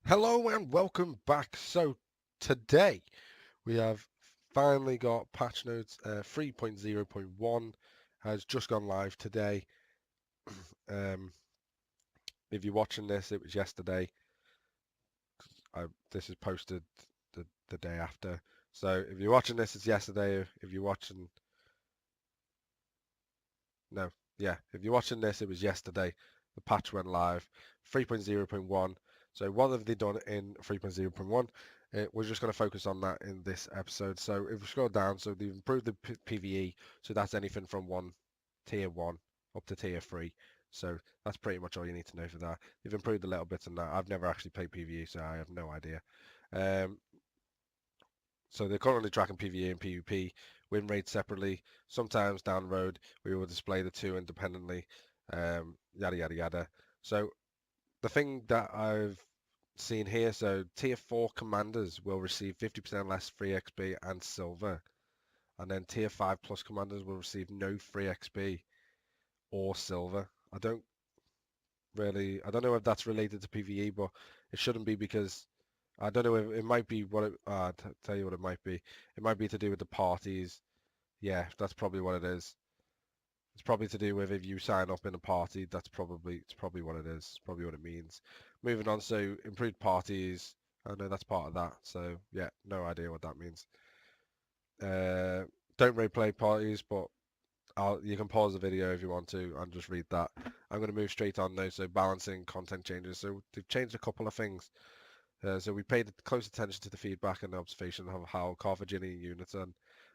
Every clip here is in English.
Hello and welcome back. So today we have finally got patch notes 3.0.1 has just gone live today. Um, if you're watching this, it was yesterday. This is posted the day after. So if you're watching this, it's yesterday. If you're watching, no, yeah, if you're watching this, it was yesterday. The patch went live 3.0.1. So what have they done in 3.0.1? We're just going to focus on that in this episode. So if we scroll down, so they've improved the PvE. So that's anything from tier 1 up to tier 3. So that's pretty much all you need to know for that. They've improved a little bit on that. I've never actually played PvE, so I have no idea. Um, so they're currently tracking PvE and PvP win rates separately. Sometimes down the road we will display the two independently. Yada yada yada. So the thing that I've seen here, so tier 4 commanders will receive 50% less free XP and silver, and then tier 5 plus commanders will receive no free XP or silver. I don't know if that's related to PvE, but it shouldn't be because I don't know if it might be what it, tell you what it might be. It might be to do with the parties. Yeah, that's probably what it is. It's probably to do with if you sign up in a party, it's probably what it is. It's probably what it means. Moving on, so improved parties. I know that's part of that. So yeah, no idea what that means. Uh, don't really play parties, but you can pause the video if you want to and just read that. I'm going to move straight on now. So balancing content changes. So they've changed a couple of things. So we paid close attention to the feedback and the observation of how Carthaginian units and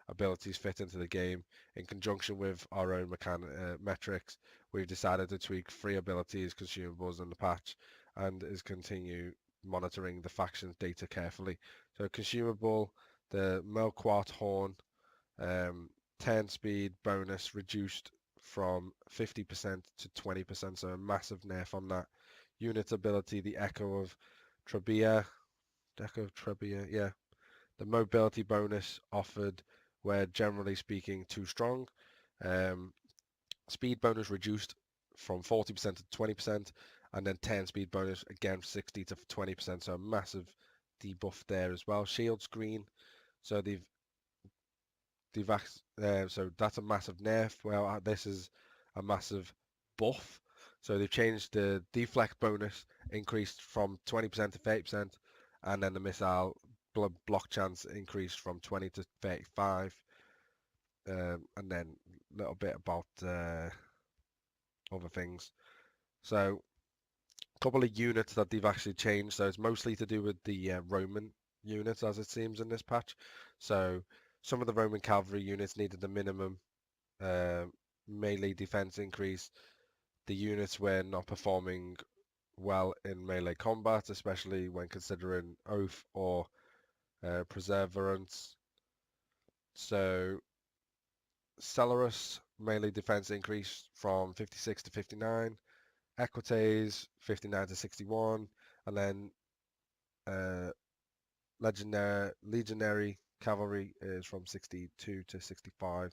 abilities fit into the game. In conjunction with our own metrics, we've decided to tweak free abilities, consumables, and the patch, and is continue monitoring the factions data carefully. So consumable, the Melquart Horn, um, 10 speed bonus reduced from 50% to 20%, so a massive nerf on that. Unit ability, the Echo of Trebia, yeah. The mobility bonus offered were generally speaking too strong. Um, Speed bonus reduced from 40% to 20%, and then 10 speed bonus again 60 to 20%. So a massive debuff there as well. Shield screen. So so that's a massive nerf. Well, this is a massive buff. So they've changed the deflect bonus, increased from 20% to 30%, and then the missile block chance increased from 20 to 35. And then a little bit about other things. So a couple of units that they've actually changed. So it's mostly to do with the Roman units, as it seems in this patch. So some of the Roman cavalry units needed the minimum uh, melee defense increase. The units were not performing well in melee combat, especially when considering Oath or Perseverance. So Celerus melee defense increased from 56 to 59, Equites 59 to 61, and then uh, Legionary Cavalry is from 62 to 65.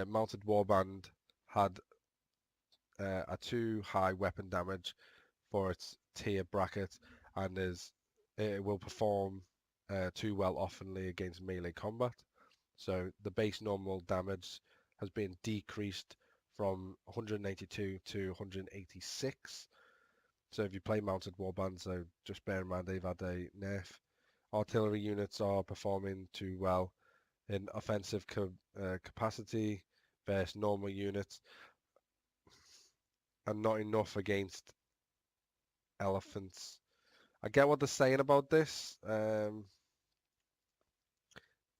Mounted Warband had a too high weapon damage for its tier bracket and it will perform too well oftenly against melee combat. So the base normal damage has been decreased from 182 to 186. So if you play mounted warband, so just bear in mind they've had a nerf. Artillery units are performing too well in offensive capacity versus normal units, and not enough against elephants. I get what they're saying about this.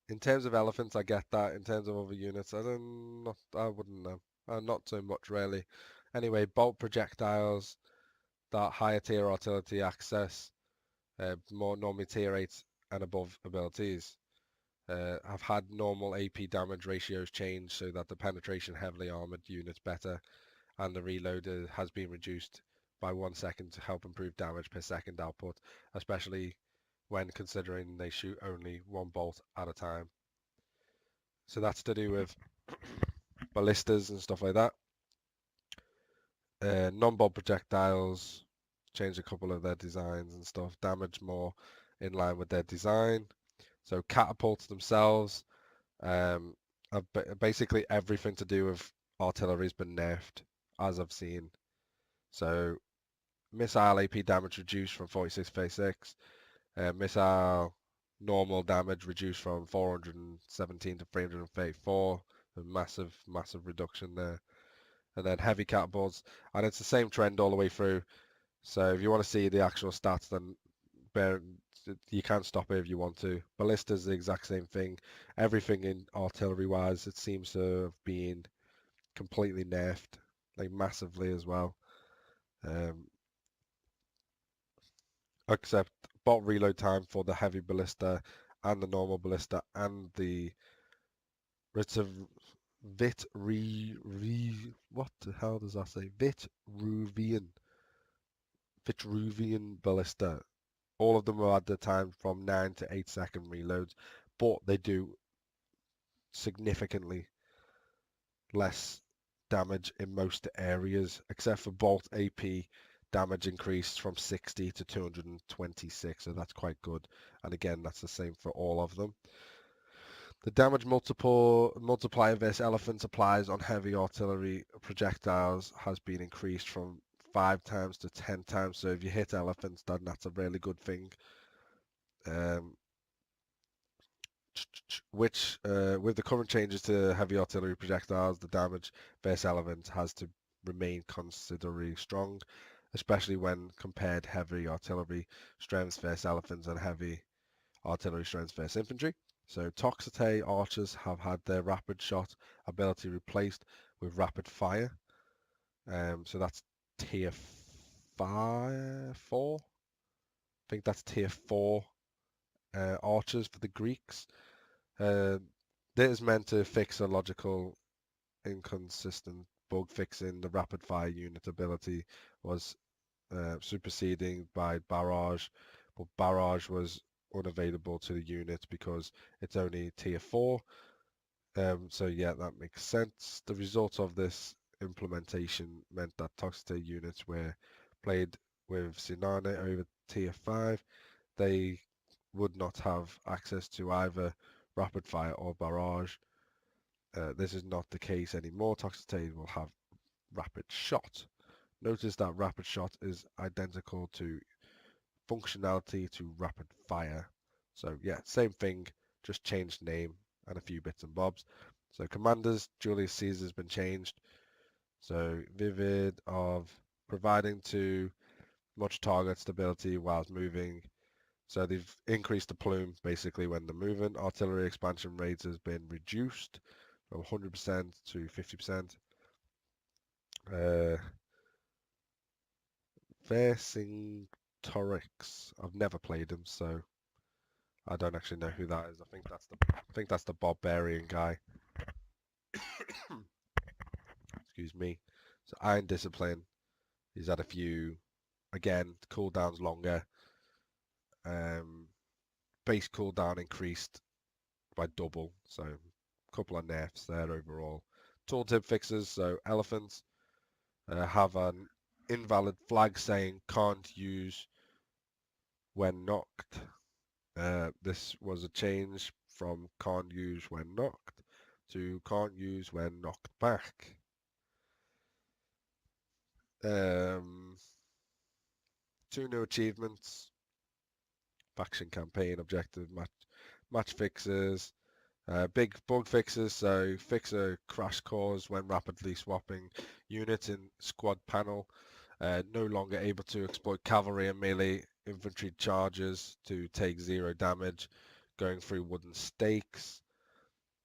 In terms of elephants, I get that. In terms of other units, I wouldn't know. Not so much really. Anyway, bolt projectiles that higher tier artillery access, more normally tier 8 and above abilities, have had normal AP damage ratios change so that the penetration heavily armored units better, and the reload has been reduced by 1 second to help improve damage per second output, especially when considering they shoot only one bolt at a time. So that's to do with ballistas and stuff like that. Non-bolt projectiles changed a couple of their designs and stuff. Damage more in line with their design. So catapults themselves, basically everything to do with artillery's been nerfed, as I've seen. So missile AP damage reduced from 46 to 36. Missile normal damage reduced from 417 to 334. A massive, massive reduction there. And then heavy catapults, and it's the same trend all the way through. So if you want to see the actual stats, then you can't stop it if you want to. Ballista's the exact same thing. Everything in artillery-wise, it seems to have been completely nerfed, like massively as well. Except bot reload time for the heavy ballista and the normal ballista and the what the hell does that say? Vitruvian ballista. All of them are at the time from 9 to 8 second reloads, but they do significantly less damage in most areas, except for Bolt AP. Damage increased from 60 to 226, so that's quite good. And again, that's the same for all of them. The damage multiplier versus elephants applies on heavy artillery projectiles has been increased from 5 times to 10 times. So if you hit elephants, then that's a really good thing. Which, with the current changes to heavy artillery projectiles, the damage versus elephants has to remain considerably strong, especially when compared heavy artillery strengths versus elephants and heavy artillery strengths versus infantry. So Toxote archers have had their rapid shot ability replaced with rapid fire. So that's tier 4. I think that's tier 4 archers for the Greeks. This is meant to fix a logical inconsistent bug fixing. The rapid fire unit ability was superseding by barrage, but barrage was unavailable to the unit because it's only tier 4. So yeah, that makes sense. The result of this implementation meant that Toxote units were played with Sinane over tier 5. They would not have access to either rapid fire or barrage. This is not the case anymore. Toxote will have rapid shot. Notice that rapid shot is identical to functionality to rapid fire. So yeah, same thing, just changed name and a few bits and bobs. So commanders, Julius Caesar's been changed. So vivid of providing to much target stability whilst moving. So they've increased the plume basically when they're moving. Artillery expansion rates has been reduced from 100% to 50%. Vercingetorix. I've never played him, so I don't actually know who that is. I think that's the barbarian guy. Excuse me. So Iron Discipline. He's had a few. Again, cooldown's longer. Base cooldown increased by double, so a couple of nerfs there overall. Tooltip fixes, so elephants have an invalid flag saying can't use when knocked. This was a change from can't use when knocked to can't use when knocked back. 2 new achievements. Faction campaign objective match fixes. Big bug fixes, so fix a crash cause when rapidly swapping units in squad panel. No longer able to exploit cavalry and melee infantry charges to take 0 damage, going through wooden stakes.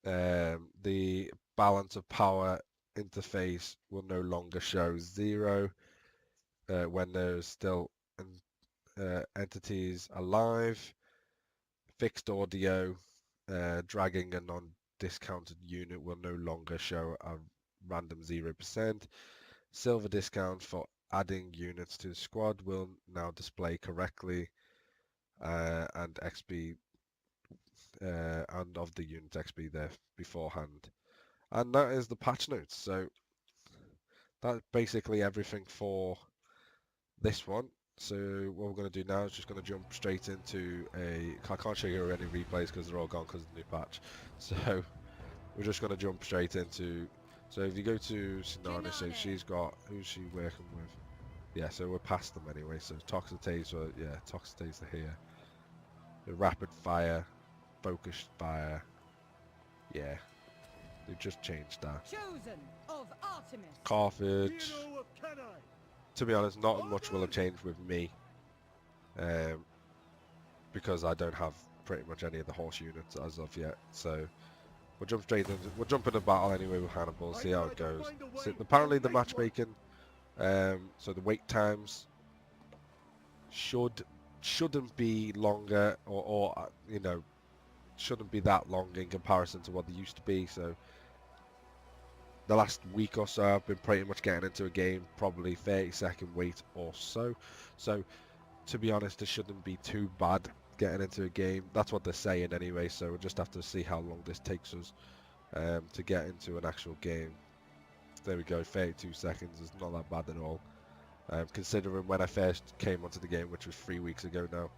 The balance of power interface will no longer show 0 when there's still entities alive. Fixed audio, dragging a non-discounted unit will no longer show a random 0%. Silver discount for adding units to the squad will now display correctly, and XP and of the unit XP there beforehand. And that is the patch notes. So that's basically everything for this one. So what we're going to do now is just going to jump straight into I can't show you any replays because they're all gone because of the new patch. So we're just going to jump straight into. So if you go to Sinani, so she's got, who's she working with? Yeah, so we're past them anyway. So Toxitates, yeah, Toxitates are here. The rapid fire, focused fire. Yeah, they just changed that. Chosen of Artemis. Carthage. To be honest, not much will have changed with me, because I don't have pretty much any of the horse units as of yet. So we'll jump straight into, we'll jump into battle anyway with Hannibal, see how it goes. So apparently the matchmaking, so the wait times shouldn't be longer, or you know, shouldn't be that long in comparison to what they used to be. So the last week or so I've been pretty much getting into a game, probably 30-second wait or so. So to be honest, it shouldn't be too bad getting into a game. That's what they're saying anyway, so we'll just have to see how long this takes us to get into an actual game. There we go, 32 seconds is not that bad at all. Considering when I first came onto the game, which was 3 weeks ago now.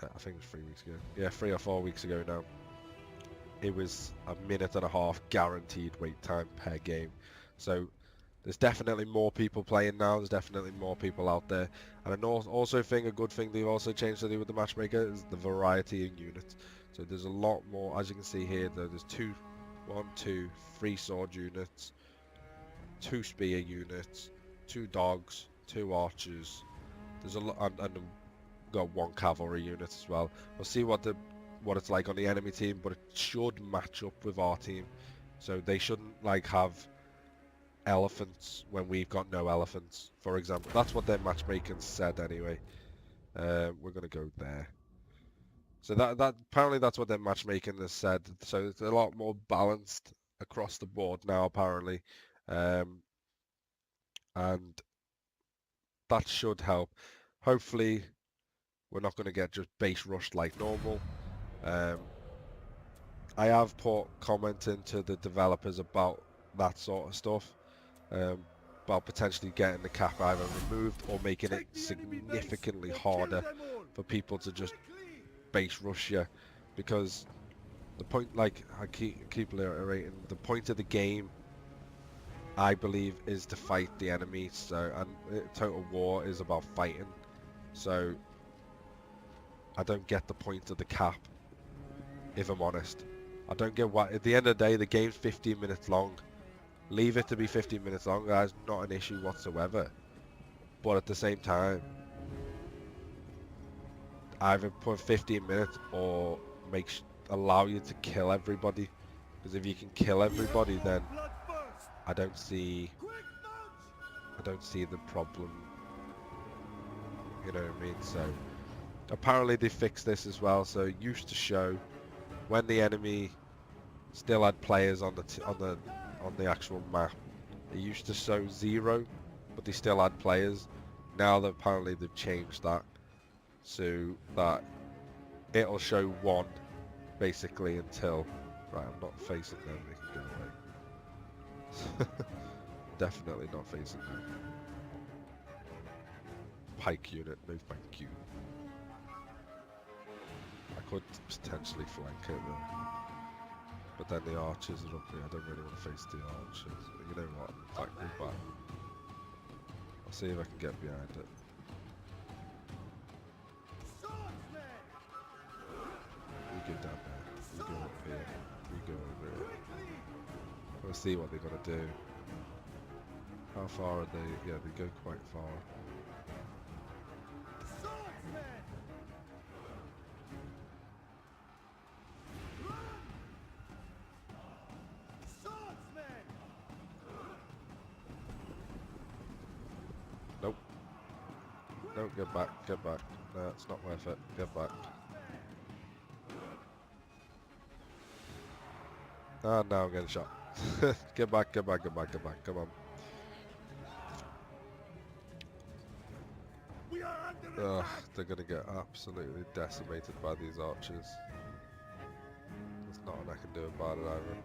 I think it was 3 weeks ago. Yeah, 3 or 4 weeks ago now. It was a minute and a half guaranteed wait time per game. So there's definitely more people playing now. There's definitely more people out there. And I also think a good thing they've also changed to do with the matchmaker is the variety in units. So there's a lot more, as you can see here, there's 3 sword units, 2 spear units, 2 dogs, 2 archers. There's a lot, and got 1 cavalry unit as well. We'll see what it's like on the enemy team, but it should match up with our team. So they shouldn't like have elephants when we've got no elephants, for example. That's what their matchmaking said anyway. We're gonna go there. So that apparently that's what their matchmaking has said. So it's a lot more balanced across the board now apparently, and that should help. Hopefully, we're not going to get just base rushed like normal. I have put comment into the developers about that sort of stuff. About potentially getting the cap either removed or making it significantly harder for people to just base rush you, because the point, like I keep reiterating, the point of the game, I believe, is to fight the enemy. So, and Total War is about fighting. So I don't get the point of the cap, if I'm honest. I don't get why. At the end of the day, the game's 15 minutes long. Leave it to be 15 minutes long, guys. Not an issue whatsoever. But at the same time, either put 15 minutes or allow you to kill everybody. Because if you can kill everybody, then I don't see the problem. You know what I mean? So apparently they fixed this as well. So it used to show when the enemy still had players on the actual map, it used to show 0, but they still had players. Now that apparently they've changed that so that it'll show 1 basically until, right, I'm not facing them, they can go away. Definitely not facing them. Pike unit, no thank you. I could potentially flank it though. But then the archers are up here. I don't really want to face the archers. You know what? In fact, move back. I'll see if I can get behind it. We go down there. We go up here. We go over here. We'll see what they're going to do. How far are they? Yeah, they go quite far. Nope. No, get back, get back. No, it's not worth it. Get back. Ah, now I'm getting shot. Get back, get back, get back, get back. Come on. Ugh, they're gonna get absolutely decimated by these archers. There's nothing I can do about it either.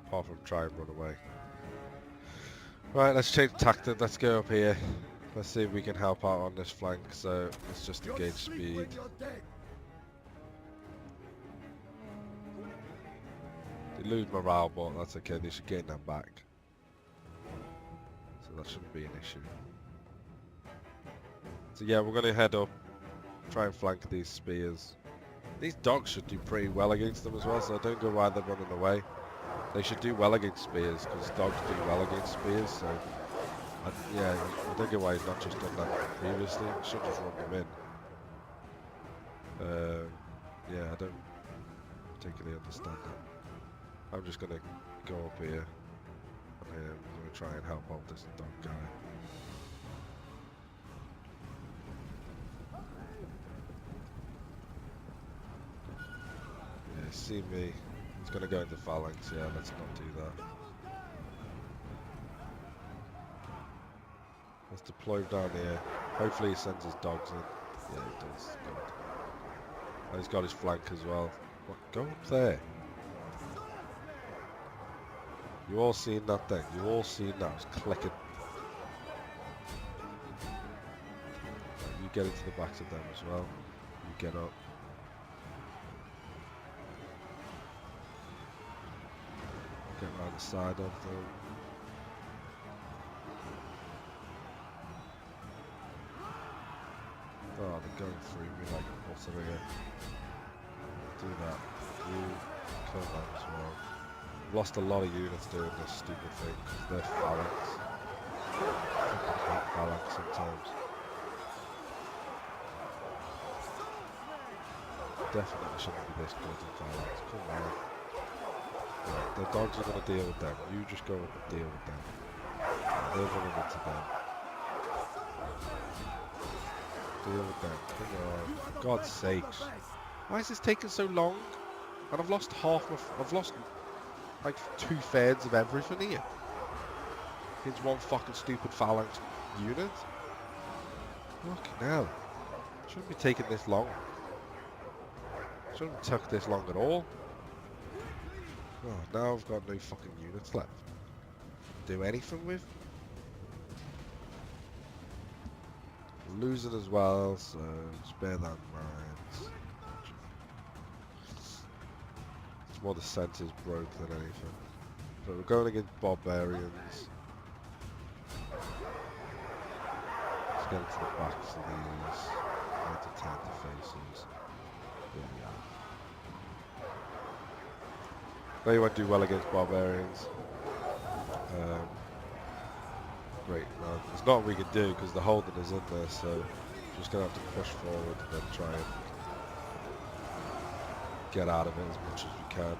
Apart from try and run away. Right, let's change tactic. Let's go up here. Let's see if we can help out on this flank. So let's just engage speed. They lose morale, but that's okay. They should gain that back. So that shouldn't be an issue. So yeah, we're going to head up, try and flank these spears. These dogs should do pretty well against them as well, so I don't know why they're running away. They should do well against spears, because dogs do well against spears, so... yeah, I don't get why he's not just done that previously. He should just run them in. Yeah, I don't particularly understand that. I'm just going to go up here, and I'm going to try and help out this dog guy. Yeah, see me. He's going to go into phalanx. Yeah, let's not do that. Let's deploy down here. Hopefully he sends his dogs in. Yeah, he does. Good. Oh, he's got his flank as well. What? Go up there. You all seen that thing? You all seen that? It's clicking. Right, you get into the backs of them as well. You get up. Get around the side of them. Oh, they're going through me like butter here. Do that. You kill that as well. Lost a lot of units doing this stupid thing because they're phalanx. I hate phalanx sometimes. Definitely shouldn't be this good in phalanx. Come on. Right, the dogs are going to deal with them. You just go up and deal with them. They're running into them. Deal with them. Come on. For God's sakes. Why is this taking so long? And I've lost half my... I've lost like 2/3 of everything here. It's one fucking stupid phalanx unit. Fucking hell. Shouldn't be taking this long. Shouldn't have took this long at all. Oh, now I've got no fucking units left. Do anything with. Losing as well, so just bear that in mind. It's more the centers broke than anything. But we're going against barbarians. Let's get into the backs of these. Right to tag the faces. There we are. They won't do well against barbarians. Great, no, there's nothing we can do because the holding is in there, so just gonna have to push forward and then try and get out of it as much as we can.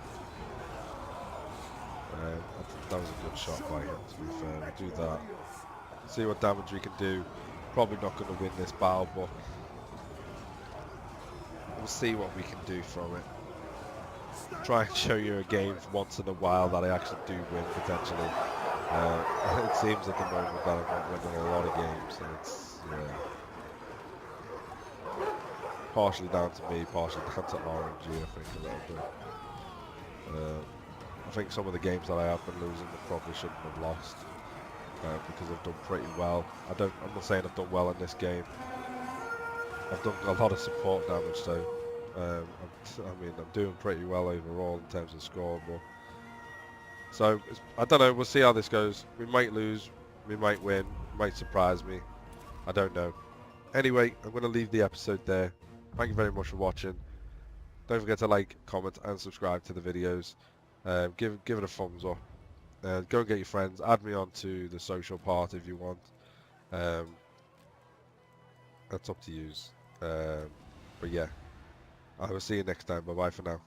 That was a good shot by him, to be fair. We'll do that. See what damage we can do. Probably not going to win this battle, but we'll see what we can do from it. Try and show you a game once in a while that I actually do win, potentially. It seems at the moment that I'm not winning a lot of games, and it's, yeah, partially down to me, partially down to RNG, I think, a little bit. I think some of the games that I have been losing I probably shouldn't have lost, because I've done pretty well. I'm not saying I've done well in this game. I've done a lot of support damage, so I'm doing pretty well overall in terms of score, but so I don't know. We'll see how this goes. We might lose, we might win, might surprise me. I don't know. Anyway, I'm going to leave the episode there. Thank you very much for watching. Don't forget to like, comment, and subscribe to the videos. Give it a thumbs up. Go and get your friends. Add me onto the social part if you want. That's up to you. But yeah, I will see you next time. Bye bye for now.